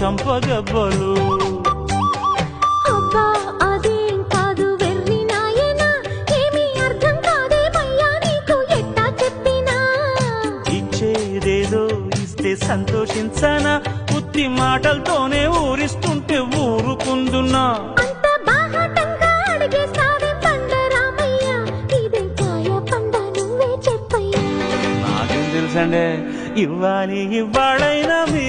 చంపదెబ్బలు. అబ్బా అదేం కాదు వెర్రి నాయనా, ఏమీ అర్థం కాదేమయ్యా నీకు ఎట్టా చెప్పినా. ఇచ్చేదేదో ఇస్తే సంతోషించనా, ఉత్తి మాటలతోనే ఊరిస్తుంటే ఊరుకుందున్నా. అంత బాహాటంగా అడిగేస్తావే పండరామయ్య, ఇదేం కాయ పండ నువ్వే చెప్పయ్యా. నాకేం తెలుసండే, ఇవ్వాలి ఇవ్వాళైనా మీ